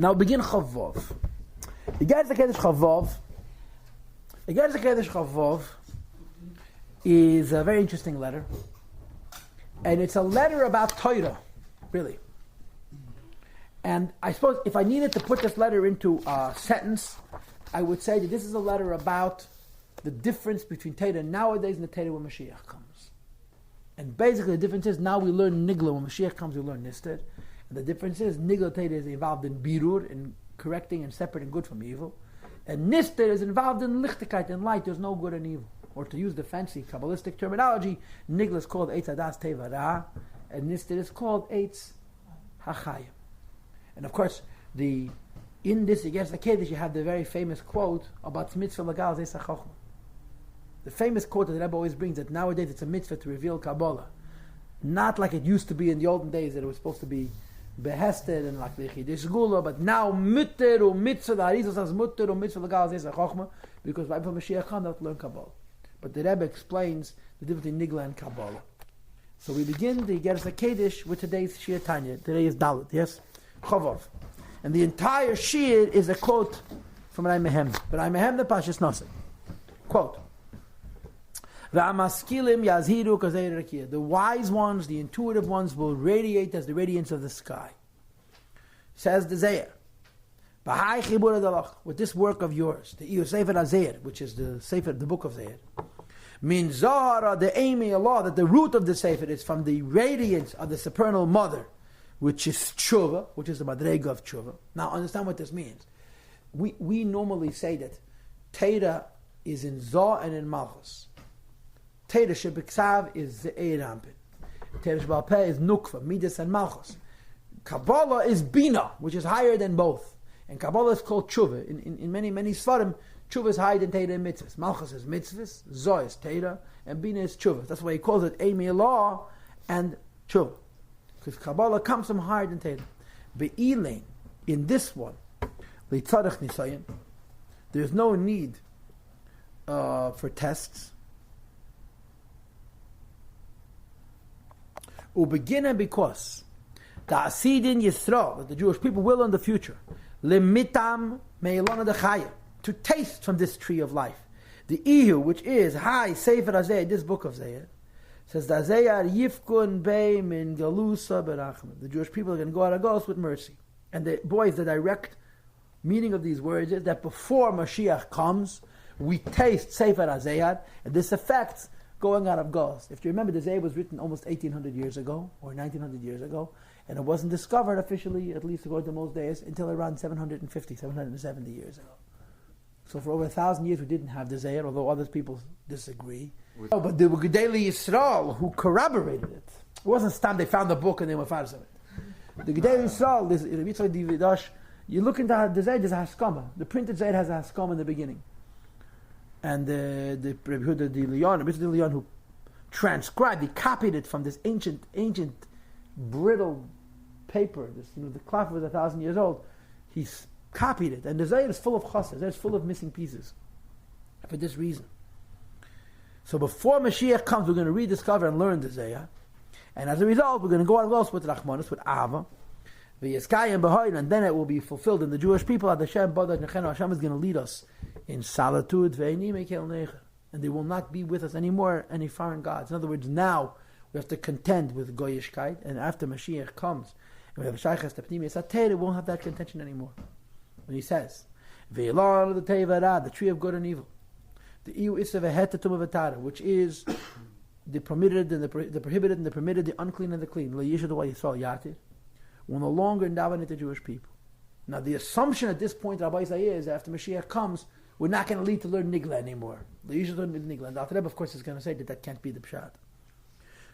Now begin Chavov. Igeres HaKedesh Chavov. Igeres HaKedesh Chavov is a very interesting letter. And it's a letter about Torah, really. And I suppose if I needed to put this letter into a sentence, I would say that this is a letter about the difference between Torah nowadays and the Torah when Mashiach comes. And basically the difference is now we learn Nigla. When Mashiach comes, we learn Nister. And the difference is Nigla Torah is involved in Birur, in correcting and separating good from evil. And Nister is involved in Lichtigkeit, in light. There's no good and evil. Or to use the fancy Kabbalistic terminology, Nigla is called Eitz Adas Teva Ra, and Nister is called Eitz HaChayim. And of course, in this Igeres HaKedesh, you have the very famous quote about mitzvah lagal zeis hachachma. The famous quote that the Rebbe always brings, that nowadays it's a mitzvah to reveal Kabbalah. Not like it used to be in the olden days, that it was supposed to be behested and like the Chidish Gula, but now mutter or mitzvah, the Arizal says mutter or mitzvah lagal zeis hachachma, because right before Mashiach comes, they have to learn Kabbalah. But the Rebbe explains the difference between Nigla and Kabbalah. So we begin the Igeres HaKedesh with today's Shir Tanya. Today is Dalit, yes? Chavov. And the entire Shir is a quote from Rai Mehem. But Rai Mehem the Pashas Nosek. Quote. The wise ones, the intuitive ones, will radiate as the radiance of the sky. Says the Zayar. With this work of yours, the Sefer HaZeir, which is the Sefer, the book of Zayar. Min Zara, the Amy Allah, that the root of the Sefer is from the radiance of the supernal mother, which is tshuva, which is the madrega of tshuva. Now, understand what this means. We normally say that Torah is in Zoh and in Malchus. Torah shebiksav is Ze'er Rampin. Torah shebal peh is Nukva, Midas and Malchus. Kabbalah is Bina, which is higher than both. And Kabbalah is called tshuva. In many Svarim, tshuva is higher than Torah and mitzvahs. Malchus is mitzvahs, Zoh is Torah, and Bina is tshuva. That's why he calls it Amy Allah and tshuva. Because Kabbalah comes from higher than Torah. Be'ilein, in this one, Leitzarech Nisayin, there's no need for tests. Ubegina, because the Asidin Yisrael, that the Jewish people will in the future, Limitam Me'ilona Dechaya, to taste from this tree of life. The Ihu, which is High Sefer HaZeh, this book of Zayar, says the Zayar Yifkun Bei Min Galusa Berachman. The Jewish people are going to go out of Galus with mercy. And the direct meaning of these words is that before Mashiach comes, we taste Sefer HaZayar, and this affects going out of Galus. If you remember, the Zayar was written almost 1800 years ago, or 1900 years ago, and it wasn't discovered officially, at least according to most days, until around 770 years ago. So for over 1,000 years we didn't have the Zayar, although other people disagree. But the Gedolei Yisrael, who corroborated it, it wasn't Stam, they found the book and they were fars of it. The Gedolei Yisrael, you look into the Zayar, there's a Haskama. The printed Zayar has a Haskama in the beginning. And the Rebbe Yehuda de Leon, who transcribed, he copied it from this ancient brittle paper. The cloth was 1,000 years old. He copied it, and the Zayar is full of chasas. It's full of missing pieces. For this reason. So before Mashiach comes, we're going to rediscover and learn the Zayar, and as a result, we're going to go out with Rachmanis, with Ava, and then it will be fulfilled in the Jewish people. Hashem is going to lead us in solitude, and they will not be with us anymore, any foreign gods. In other words, now we have to contend with Goyishkeit, and after Mashiach comes, and we have Shaykhas Tepnimi, we won't have that contention anymore. When he says, the tree of good and evil, the Iu Isav Hetatum Vatara, which is the permitted and the prohibited and the permitted, the unclean and the clean, will no longer endow it to Jewish people. Now the assumption at this point, Rabbi Isaiah, is after Mashiach comes, we're not going to lead to learn Nigla anymore. The Yishu learn Nigla. And the Alter Rebbe, of course, is going to say that can't be the Pshat.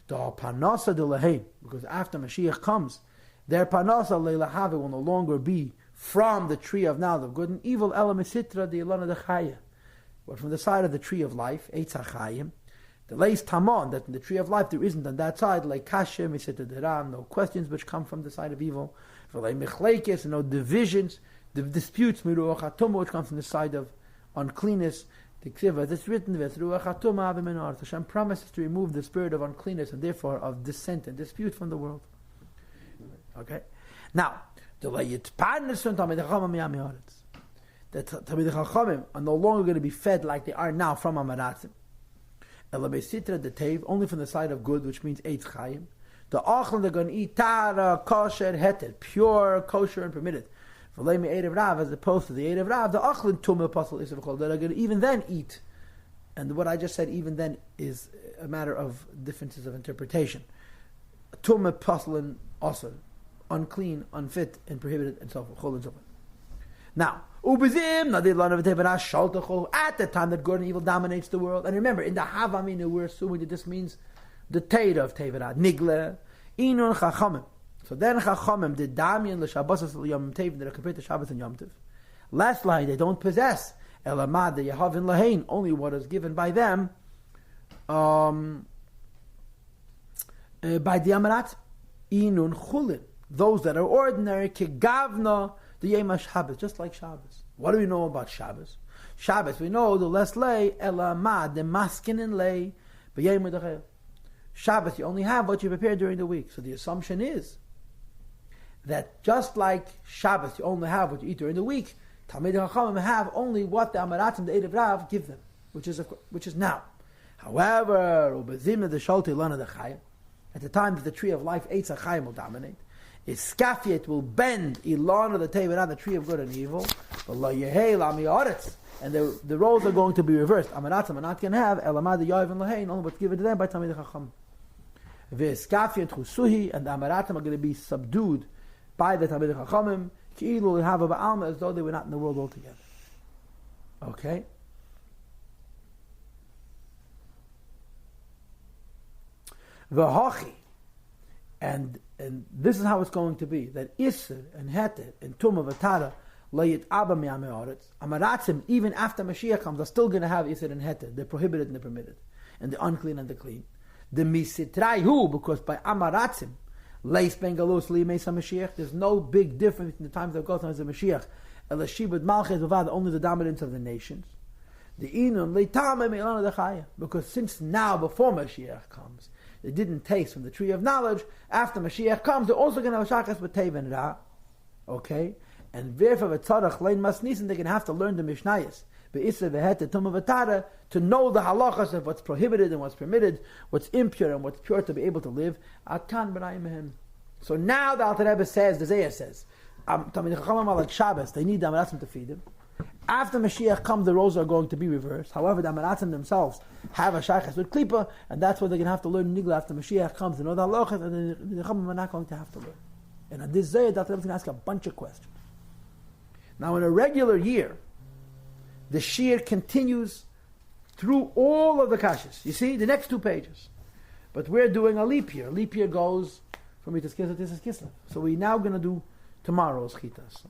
The Panasa de Lahain, because after Mashiach comes, their Panasa Leilahave will no longer be from the tree of knowledge of good and evil, Elamesitra de Ilana de Chaya, but from the side of the tree of life, Eitz HaChayim, the Leis Tamon, that in the tree of life there isn't on that side, like Kashem, Misita Deram, no questions which come from the side of evil, for like Mechlekes, no divisions, the disputes, Miruach HaTumah, which come from the side of uncleanness. The Ksiva, that's written with Ruach HaTumah Avimenor. Hashem promises to remove the spirit of uncleanness and therefore of dissent and dispute from the world. Okay? Now, The Talmidei Chachamim are no longer going to be fed like they are now from Amaratzim. Only from the side of good, which means Eitz Chaim. The Achlan, they're going to eat Tara, Kosher, Heter, pure, kosher, and permitted. As opposed to the Erev Rav, the Achlan Tumah Pasal Isav Chol, that are going to even then eat. And what I just said, even then, is a matter of differences of interpretation. Tumah Pasal and Asr, unclean, unfit, and prohibited, and so forth. Chol and so forth. Now, at the time that good and evil dominates the world, and remember, in the Havamina, we're assuming that this means the Teira of Tevirah, Nigle, Inun Chachamim. So then Chachamim did Damian l'Shabbos l'Yom Tov, that are compared to Shabbos and Yom Tov. Lastly, they don't possess Elamad the Yehavin Lahain, only what is given by them by the Amarat. Inun Chulin, those that are ordinary, Kegavna, the Yom Shabbos, just like Shabbos. What do we know about Shabbos? Shabbos, we know the less lay, Elamad, the maskin and lay, b'yom d'chayil. Shabbos, you only have what you prepare during the week. So the assumption is that just like Shabbos, you only have what you eat during the week, Talmidei Chachamim have only what the Amaratzim, the Erev Rav, give them, which is now. However, at the time that the tree of life, Eitz HaChaim, will dominate, Iskafiet will bend Ilana the Tevirah, the tree of good and evil, and the roles are going to be reversed. Amaratzim are not going to have Elamad Yav and Lahain, only what's given to them by Talmidei Chacham. V'Iskafiet Chusuhi, and the Amaratzim are going to be subdued by the Talmidei Chachamim, Ki'ilu have a Ba'alma, as though they were not in the world altogether. Okay? V'Hachi, and this is how it's going to be, that Isser and Heter and Tumah V'Tara Layit Abba Mi'amei Haaretz. Amaratzim, even after Mashiach comes, are still going to have Isser and Heter. They're prohibited and they're permitted, and the unclean and the clean. The Misitrai because by Amaratzim Leis Ben Galus Li Meisa Mashiach, there's no big difference in the times of God and the Mashiach. Elashibud Malchet Vavad, only the dominance of the nations. The Inun Leitame Me'ilana Dechaya, because since now, before Mashiach comes, they didn't taste from the tree of knowledge. After Mashiach comes, they're also going to have Shachas B'Tev and Ra. Okay? And therefore, V'tzarach Lein Masnisin, they're going to have to learn the Mishnayos. Be'isra V'het Tumah V'Tara, to know the halachas of what's prohibited and what's permitted, what's impure and what's pure, to be able to live. Atkan B'nai Mehem. So now the Alter Rebbe says, the Zayah says, Talmidei Chachamim are like Shabbos, they need the Amaratzim to feed them. After Mashiach comes, the roles are going to be reversed. However, the Amaratzim themselves have a shaychus with Klippa, and that's what they're going to have to learn Nigla after Mashiach comes. They know the halachas, and the Chachamim are not going to have to learn. And at this Zayah, the Alter Rebbe is going to ask a bunch of questions. Now, in a regular year, the Shir continues through all of the kashas. You see, the next 2 pages. But we're doing a leap year. A leap year goes from Yitzchak to Kislev. So we're now going to do tomorrow's chitas.